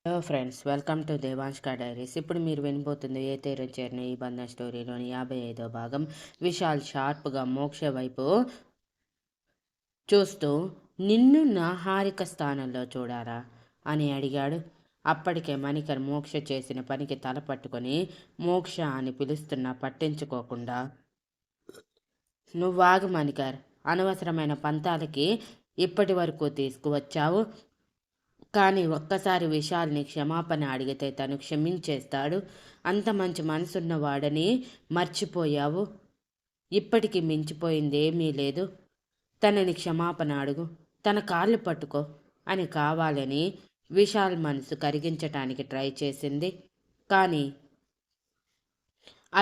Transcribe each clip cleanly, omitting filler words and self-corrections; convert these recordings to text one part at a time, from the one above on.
Hello friends, welcome to Devanshka diaries. ఇప్పుడు మీరు వినబోతుంది ఏ తీరం చేరిన ఈ బంధం స్టోరీలోని 55వ భాగం. విశాల్ షార్ప్గా మోక్ష వైపు చూస్తూ, నిన్ను నా హారిక స్థానంలో చూడారా అని అడిగాడు. అప్పటికే మణికర్ మోక్ష చేసిన పనికి తల పట్టుకొని మోక్ష అని పిలుస్తున్నా పట్టించుకోకుండా, నువ్వాగు మణికర్, అనవసరమైన పంతాలకి ఇప్పటి వరకు తీసుకువచ్చావు. కానీ ఒక్కసారి విశాల్ని క్షమాపణ అడిగితే తను క్షమించేస్తాడు. అంత మంచి మనసున్నవాడని మర్చిపోయావు. ఇప్పటికి మించిపోయింది ఏమీ లేదు. తనని క్షమాపణ అడుగు, తన కాళ్ళు పట్టుకో అని కావాలని విశాల్ మనసు కరిగించటానికి ట్రై చేసింది. కానీ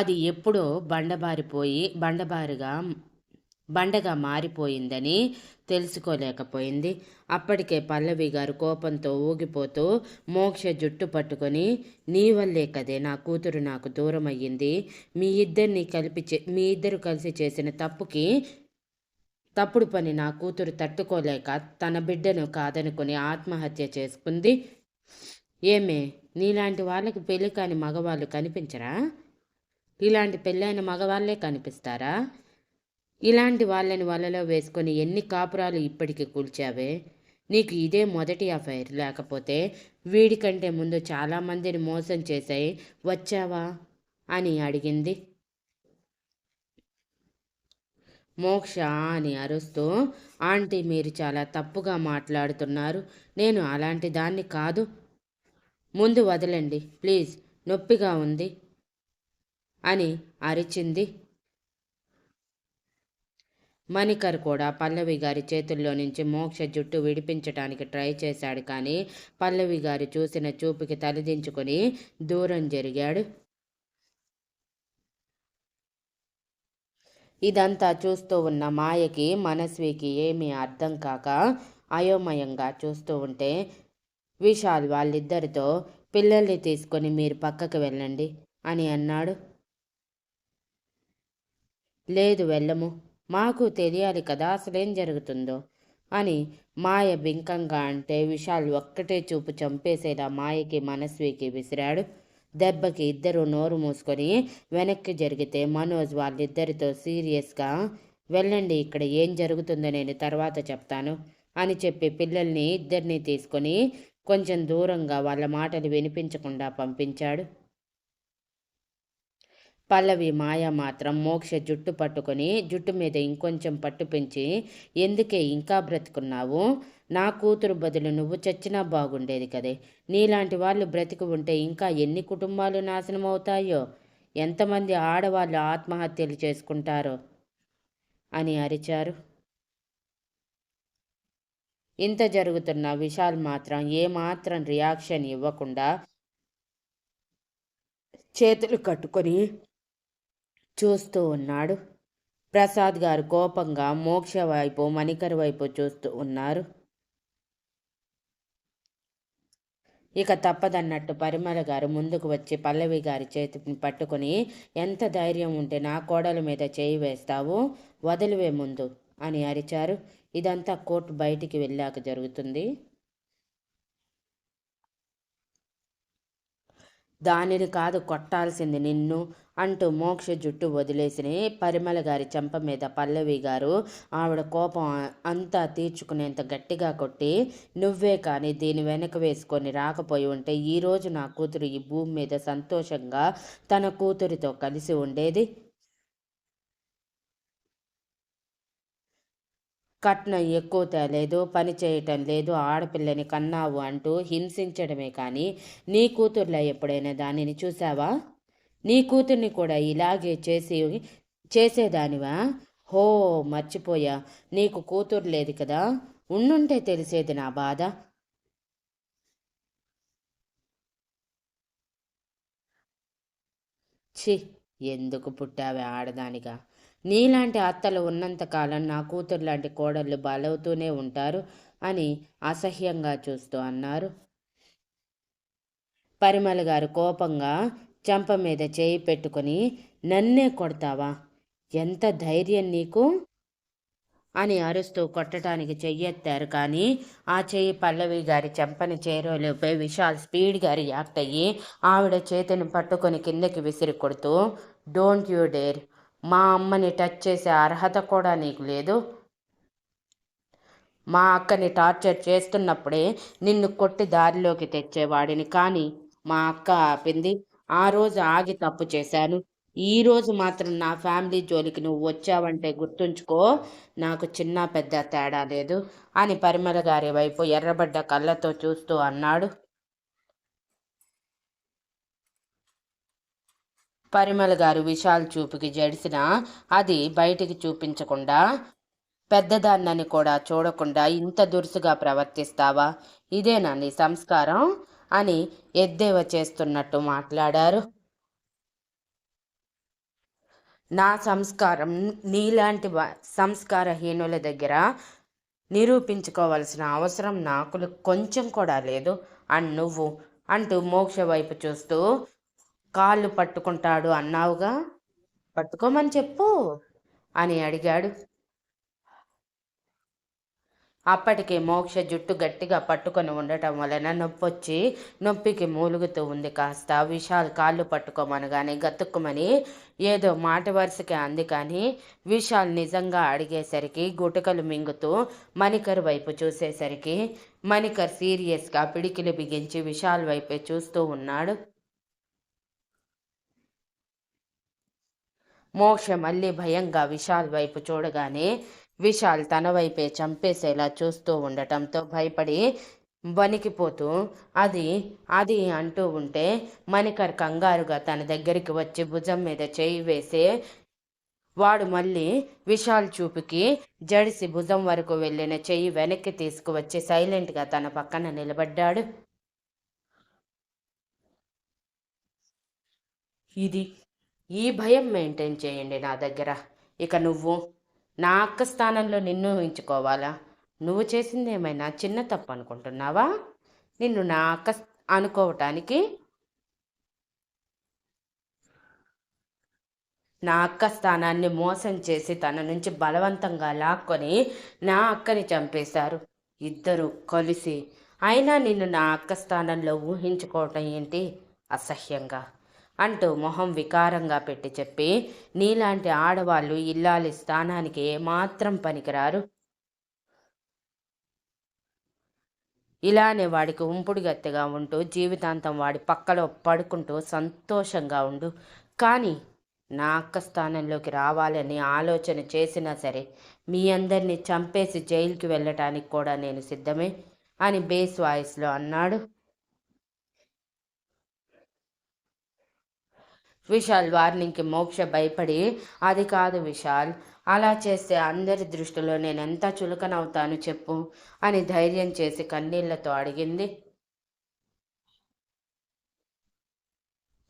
అది ఎప్పుడో బండగా మారిపోయిందని తెలుసుకోలేకపోయింది. అప్పటికే పల్లవి గారు కోపంతో ఊగిపోతూ మోక్ష జుట్టు పట్టుకొని, నీ వల్లే కదే నా కూతురు నాకు దూరం అయ్యింది. మీ ఇద్దరు కలిసి చేసిన తప్పుడు పని నా కూతురు తట్టుకోలేక తన బిడ్డను కాదనుకొని ఆత్మహత్య చేసుకుంది. ఏమే, నీలాంటి వాళ్ళకి పెళ్లి కాని మగవాళ్ళు కనిపించరా? ఇలాంటి పెళ్ళైన మగవాళ్ళే కనిపిస్తారా? ఇలాంటి వాళ్ళని వలలో వేసుకొని ఎన్ని కాపురాలు ఇప్పటికి కూల్చావే? నీకు ఇదే మొదటి అఫైర్, లేకపోతే వీడికంటే ముందు చాలామందిని మోసం చేసాయి వచ్చావా అని అడిగింది. మోక్ష అని అరుస్తూ, ఆంటీ మీరు చాలా తప్పుగా మాట్లాడుతున్నారు. నేను అలాంటి దాన్ని కాదు. ముందు వదలండి ప్లీజ్, నొప్పిగా ఉంది అని అరిచింది. మణికర్ కూడా పల్లవి గారి చేతుల్లో నుంచి మోక్ష జుట్టు విడిపించటానికి ట్రై చేశాడు. కానీ పల్లవి గారు చూసిన చూపుకి తలదించుకొని దూరం జరిగాడు. ఇదంతా చూస్తూ ఉన్న మాయకి, మనస్వికి ఏమీ అర్థం కాక అయోమయంగా చూస్తూ ఉంటే, విశాల్ వాళ్ళిద్దరితో పిల్లల్ని తీసుకొని మీరు పక్కకు వెళ్ళండి అని అన్నాడు. లేదు, వెళ్ళము, మాకు తెలియాలి కదా అసలేం జరుగుతుందో అని మాయ బింకంగా అంటే, విశాల్ ఒక్కటే చూపు చంపేసేలా మాయకి, మనస్వికి విసిరాడు. దెబ్బకి ఇద్దరు నోరు మూసుకొని వెనక్కి జరిగితే మనోజ్ వాళ్ళిద్దరితో సీరియస్గా, వెళ్ళండి, ఇక్కడ ఏం జరుగుతుందో నేను తర్వాత చెప్తాను అని చెప్పి పిల్లల్ని ఇద్దరిని తీసుకొని కొంచెం దూరంగా వాళ్ళ మాటలు వినిపించకుండా పంపించాడు. పల్లవి మాయ మాత్రం మోక్ష జుట్టు పట్టుకొని జుట్టు మీద ఇంకొంచెం పట్టు పెంచి, ఎందుకే ఇంకా బ్రతుకున్నావు? నా కూతురు బదులు నువ్వు చచ్చినా బాగుండేది కదే. నీలాంటి వాళ్ళు బ్రతికి ఉంటే ఇంకా ఎన్ని కుటుంబాలు నాశనం అవుతాయో, ఎంతమంది ఆడవాళ్ళు ఆత్మహత్యలు చేసుకుంటారో అని అరిచారు. ఇంత జరుగుతున్న విశాల్ మాత్రం ఏమాత్రం రియాక్షన్ ఇవ్వకుండా చేతులు కట్టుకొని చూస్తూ ఉన్నాడు. ప్రసాద్ గారు కోపంగా మోక్ష వైపు, మణికర్ వైపు చూస్తూ ఉన్నారు. ఇక తప్పదన్నట్టు పరిమళ గారు ముందుకు వచ్చి పల్లవి గారి చేతిని పట్టుకొని, ఎంత ధైర్యం ఉంటే నా కోడల మీద చేయి వేస్తావు? వదిలివే ముందు అని అరిచారు. ఇదంతా కోర్టు బయటికి వెళ్ళాక జరుగుతుంది. దానిని కాదు కొట్టాల్సింది నిన్ను అంటూ మోక్ష జుట్టు వదిలేసిన పరిమళ గారి చెంప మీద పల్లవి గారు ఆవిడ కోపం అంతా తీర్చుకునేంత గట్టిగా కొట్టి, నువ్వే కానీ దీని వెనక వేసుకొని రాకపోయి ఉంటే ఈరోజు నా కూతురు ఈ భూమి మీద సంతోషంగా తన కూతురితో కలిసి ఉండేది. కట్నం ఎక్కువ తేలేదు, పని చేయటం లేదు, ఆడపిల్లని కన్నావు అంటూ హింసించడమే కానీ నీ కూతుర్లో ఎప్పుడైనా దానిని చూసావా? నీ కూతుర్ని కూడా ఇలాగే చేసేదానివా? హో, మర్చిపోయా, నీకు కూతురు లేదు కదా. ఉండుంటే తెలిసేది నా బాధ. ఛీ, ఎందుకు పుట్టావే ఆడదానిగా? నీలాంటి అత్తలు ఉన్నంతకాలం నా కూతురు లాంటి కోడళ్ళు బలవుతూనే ఉంటారు అని అసహ్యంగా చూస్తూ అన్నారు. పరిమళ గారు కోపంగా చెంప మీద చేయి పెట్టుకొని, నన్నే కొడతావా? ఎంత ధైర్యం నీకు? అని అరుస్తూ కొట్టడానికి చెయ్యెత్తారు. కానీ ఆ చెయ్యి పల్లవి గారి చెంపని చేరేలోపే విశాల్ స్పీడ్గా రియాక్ట్ అయ్యి ఆవిడ చేతిని పట్టుకొని కిందకి విసిరి కొడుతూ, డోంట్ యూ డేర్, మా అమ్మని టచ్ చేసే అర్హత కూడా నీకు లేదు. మా అక్కని టార్చర్ చేస్తున్నప్పుడే నిన్ను కొట్టి దారిలోకి తెచ్చేవాడిని, కానీ మా అక్క ఆపింది. ఆ రోజు ఆగి తప్పు చేశాను. ఈ రోజు మాత్రం నా ఫ్యామిలీ జోలికి నువ్వు వచ్చావంటే గుర్తుంచుకో, నాకు చిన్న పెద్ద తేడా లేదు అని పరిమళ గారి వైపు ఎర్రబడ్డ కళ్ళతో చూస్తూ అన్నాడు. పరిమళ గారు విశాల్ చూపుకి జడిసినా అది బయటికి చూపించకుండా, పెద్దదాన్నని కూడా చూడకుండా ఇంత దురుసుగా ప్రవర్తిస్తావా? ఇదేనా నీ సంస్కారం అని ఎద్దేవా చేస్తున్నట్టు మాట్లాడారు. నా సంస్కారం నీలాంటి సంస్కారహీనుల దగ్గర నిరూపించుకోవాల్సిన అవసరం నాకు కొంచెం కూడా లేదు. అండ్ నువ్వు అంటూ మోక్ష వైపు చూస్తూ, కాళ్ళు పట్టుకుంటాడు అన్నావుగా, పట్టుకోమని చెప్పు అని అడిగాడు. అప్పటికే మోక్ష జుట్టు గట్టిగా పట్టుకొని ఉండటం వలన నొప్పొచ్చి నొప్పికి మూలుగుతూ ఉంది. కాస్త విశాల్ కాళ్ళు పట్టుకోమనగానే గతుక్కుమని ఏదో మాట వరుసకి అంది. కానీ విశాల్ నిజంగా అడిగేసరికి గుటకలు మింగుతూ మణికర్ వైపు చూసేసరికి మణికర్ సీరియస్గా పిడికిలు బిగించి విశాల్ వైపే చూస్తూ ఉన్నాడు. మోక్ష మళ్ళీ భయంగా విశాల్ వైపు చూడగానే విశాల్ తన వైపే చంపేసేలా చూస్తూ ఉండటంతో భయపడి వణికిపోతూ అది అది అంటూ ఉంటే మణికర్ కంగారుగా తన దగ్గరికి వచ్చి భుజం మీద చేయి వేసే వాడు మళ్ళీ విశాల్ చూపుకి జడిసి భుజం వరకు వెళ్ళిన చెయ్యి వెనక్కి తీసుకువచ్చి సైలెంట్గా తన పక్కన నిలబడ్డాడు. ఇది ఈ భయం మెయింటైన్ చేయండి నా దగ్గర. ఇక నువ్వు నా అక్క స్థానంలో నిన్ను ఊహించుకోవాలా? నువ్వు చేసింది ఏమైనా చిన్న తప్పు అనుకుంటున్నావా? నిన్ను నా అక్క అనుకోవటానికి నా అక్క స్థానాన్ని మోసం చేసి తన నుంచి బలవంతంగా లాక్కొని నా అక్కని చంపేశారు ఇద్దరు కలిసి. అయినా నిన్ను నా అక్క స్థానంలో ఊహించుకోవటం ఏంటి అసహ్యంగా అంటూ మొహం వికారంగా పెట్టి చెప్పి, నీలాంటి ఆడవాళ్ళు ఇల్లాలి స్థానానికి ఏమాత్రం పనికిరారు. ఇలానే వాడికి ఉంపుడు గత్తెగా ఉంటూ జీవితాంతం వాడి పక్కలో పడుకుంటూ సంతోషంగా ఉండు. కానీ నా అక్క స్థానంలోకి రావాలని ఆలోచన చేసినా సరే మీ అందరినీ చంపేసి జైలుకి వెళ్ళటానికి కూడా నేను సిద్ధమే అని బేస్ వాయిస్లో అన్నాడు. విశాల్ వార్నింగ్కి మోక్ష భయపడి, అది కాదు విశాల్, అలా చేస్తే అందరి దృష్టిలో నేనెంత చులకనవుతాను చెప్పు అని ధైర్యం చేసి కన్నీళ్లతో అడిగింది.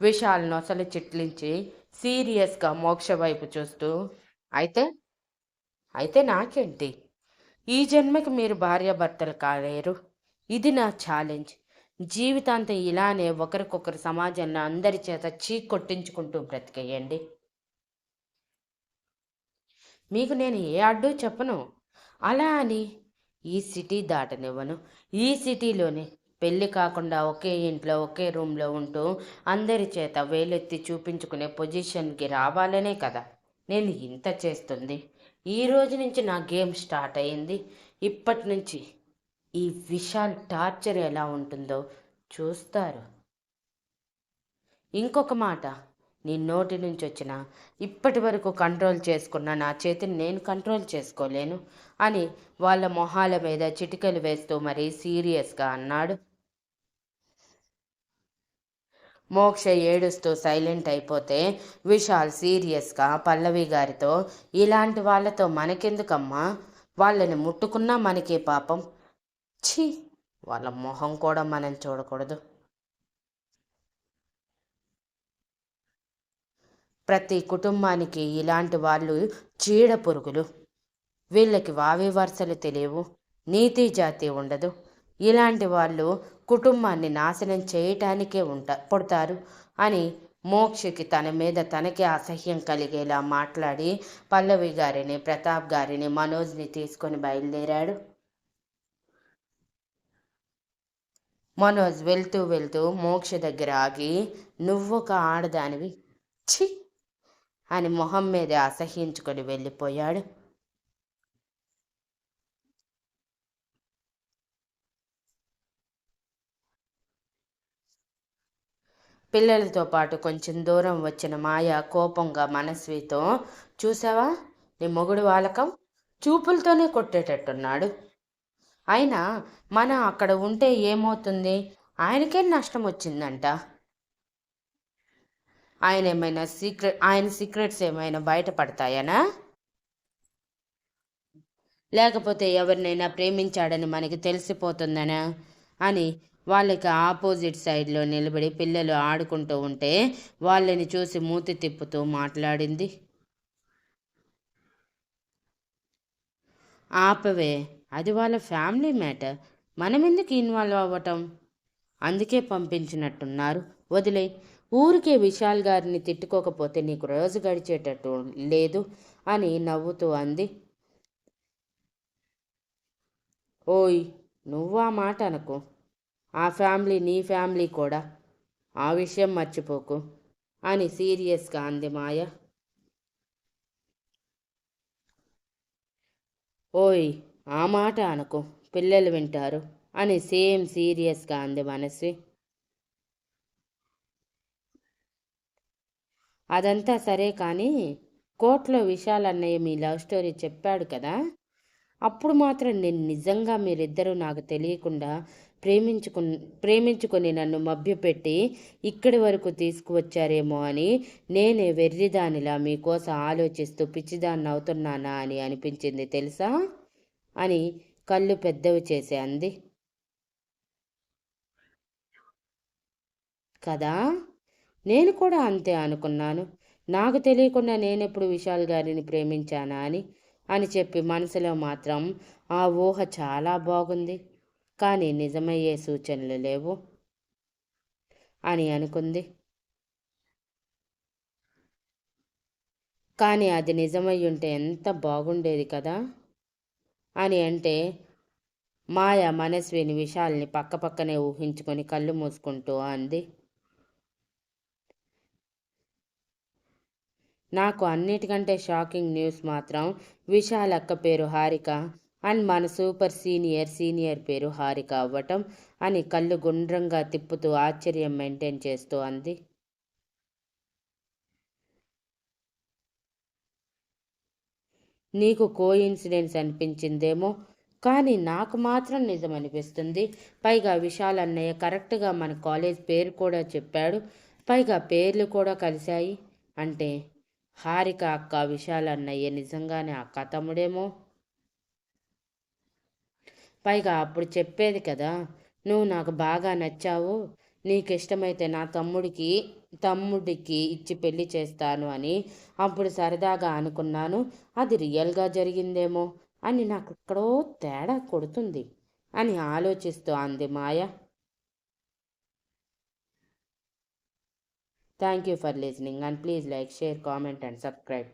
విశాల్ నొసలు చిట్లించి సీరియస్గా మోక్ష వైపు చూస్తూ, అయితే అయితే నాకేంటి? ఈ జన్మకి మీరు భార్యాభర్తలు కాలేరు. ఇది నా ఛాలెంజ్. జీవితాంతం ఇలానే ఒకరికొకరు సమాజంలో అందరి చేత కొట్టించుకుంటూ బ్రతికేయండి. మీకు నేను ఏ అడ్డు చెప్పను. అలా అని ఈ సిటీ దాటనివ్వను. ఈ సిటీలోనే పెళ్ళి కాకుండా ఒకే ఇంట్లో ఒకే రూమ్లో ఉంటూ అందరి చేత వేలెత్తి చూపించుకునే పొజిషన్కి రావాలనే కదా నేను ఇంత చేస్తుంది. ఈ రోజు నుంచి నా గేమ్ స్టార్ట్ అయింది. ఇప్పటి నుంచి ఈ విశాల్ టార్చర్ ఎలా ఉంటుందో చూస్తారు. ఇంకొక మాట, నీ నోటి నుంచి వచ్చిన ఇప్పటి వరకు కంట్రోల్ చేసుకున్న నా చేతిని నేను కంట్రోల్ చేసుకోలేను అని వాళ్ళ మొహాల మీద చిటికలు వేస్తూ మరీ సీరియస్గా అన్నాడు. మోక్ష ఏడుస్తూ సైలెంట్ అయిపోతే విశాల్ సీరియస్గా పల్లవి గారితో, ఇలాంటి వాళ్ళతో మనకెందుకమ్మా? వాళ్ళని ముట్టుకున్నా మనకే పాపం. ఛీ, వాళ్ళ మొహం కూడా మనం చూడకూడదు. ప్రతి కుటుంబానికి ఇలాంటి వాళ్ళు చీడ పురుగులు. వీళ్ళకి వావి వరుసలు తెలియవు, నీతి జాతి ఉండదు. ఇలాంటి వాళ్ళు కుటుంబాన్ని నాశనం చేయటానికే పుడతారు అని మోక్షకి తన మీద తనకే అసహ్యం కలిగేలా మాట్లాడి పల్లవి గారిని, ప్రతాప్ గారిని, మనోజ్ని తీసుకొని బయలుదేరాడు. మనోజ్ వెళ్తూ వెళ్తూ మోక్ష దగ్గర ఆగి, నువ్వొక ఆడదానివి, ఛీ అని మొహం మీదే అసహ్యించుకొని వెళ్ళిపోయాడు. పిల్లలతో పాటు కొంచెం దూరం వచ్చిన మాయ కోపంగా మనస్వితో, చూసావా నీ మొగుడు వాలకం, చూపులతోనే కొట్టేటట్టున్నాడు. అయినా మనం అక్కడ ఉంటే ఏమవుతుంది, ఆయనకేం నష్టం వచ్చిందంట. ఆయన సీక్రెట్స్ ఏమైనా బయటపడతాయనా, లేకపోతే ఎవరినైనా ప్రేమించాడని మనకి తెలిసిపోతుందనా అని వాళ్ళకి ఆపోజిట్ సైడ్లో నిలబడి పిల్లలు ఆడుకుంటూ ఉంటే వాళ్ళని చూసి మూతి తిప్పుతూ మాట్లాడింది. ఆపవే, అది వాళ్ళ ఫ్యామిలీ మ్యాటర్, మనం ఎందుకు ఇన్వాల్వ్ అవ్వటం, అందుకే పంపించినట్టున్నారు, వదిలే. ఊరికే విశాల్ గారిని తిట్టుకోకపోతే నీకు రోజు గడిచేటట్టు లేదు అని నవ్వుతూ అంది. ఓయ్, నువ్వా మాట అనుకో, ఆ ఫ్యామిలీ నీ ఫ్యామిలీ కూడా, ఆ విషయం మర్చిపోకు అని సీరియస్గా అంది మాయ. ఓయ్, ఆ మాట అనుకో, పిల్లలు వింటారు అని సేమ్ సీరియస్గా అంది మనస్వి. అదంతా సరే కానీ కోర్టులో విశాల్ అన్నయ్య మీ లవ్ స్టోరీ చెప్పాడు కదా, అప్పుడు మాత్రం నేను నిజంగా మీరిద్దరూ నాకు తెలియకుండా ప్రేమించుకు ప్రేమించుకొని నన్ను మభ్యపెట్టి ఇక్కడి వరకు తీసుకువచ్చారేమో అని నేనే వెర్రిదానిలా మీకోసం ఆలోచిస్తూ పిచ్చిదాన్ని అవుతున్నానా అని అనిపించింది తెలుసా అని కళ్ళు పెద్దవి చేసి అంది. కదా, నేను కూడా అంతే అనుకున్నాను, నాకు తెలియకుండా నేనెప్పుడు విశాల్ గారిని ప్రేమించానా అని చెప్పి మనసులో మాత్రం ఆ ఊహ చాలా బాగుంది, కానీ నిజమయ్యే సూచనలు లేవు అని అనుకుంది. కానీ అది నిజమై ఉంటే ఎంత బాగుండేది కదా అని అంటే మాయ మనస్విని విశాల్ని పక్కపక్కనే ఊహించుకొని కళ్ళు మూసుకుంటూ అంది. నాకు అన్నిటికంటే షాకింగ్ న్యూస్ మాత్రం విశాల్ అక్క పేరు హారిక అండ్ మన సూపర్ సీనియర్ పేరు హారిక అవ్వటం అని కళ్ళు గుండ్రంగా తిప్పుతూ ఆశ్చర్యం మెయింటైన్ చేస్తూ అంది. నీకు కోఇన్సిడెన్స్ అనిపించిందేమో, కానీ నాకు మాత్రం నిజం అనిపిస్తుంది. పైగా విశాల్ అన్నయ్య కరెక్ట్గా మన కాలేజ్ పేరు కూడా చెప్పాడు, పైగా పేర్లు కూడా కలిశాయి. అంటే హారిక అక్క విశాల్ అన్నయ్య నిజంగానే అక్క తమ్ముడేమో. పైగా అప్పుడు చెప్పేది కదా, నువ్వు నాకు బాగా నచ్చావు, నీకు ఇష్టమైతే నా తమ్ముడికి ఇచ్చి పెళ్లి చేస్తాను అని. అప్పుడు సరదాగా అనుకున్నాను అది రియల్గా జరిగిందేమో అని, నాకు ఎక్కడో తేడా కొడుతుంది అని ఆలోచిస్తూ అంది Maya. Thank you for listening and please like, share, comment and subscribe.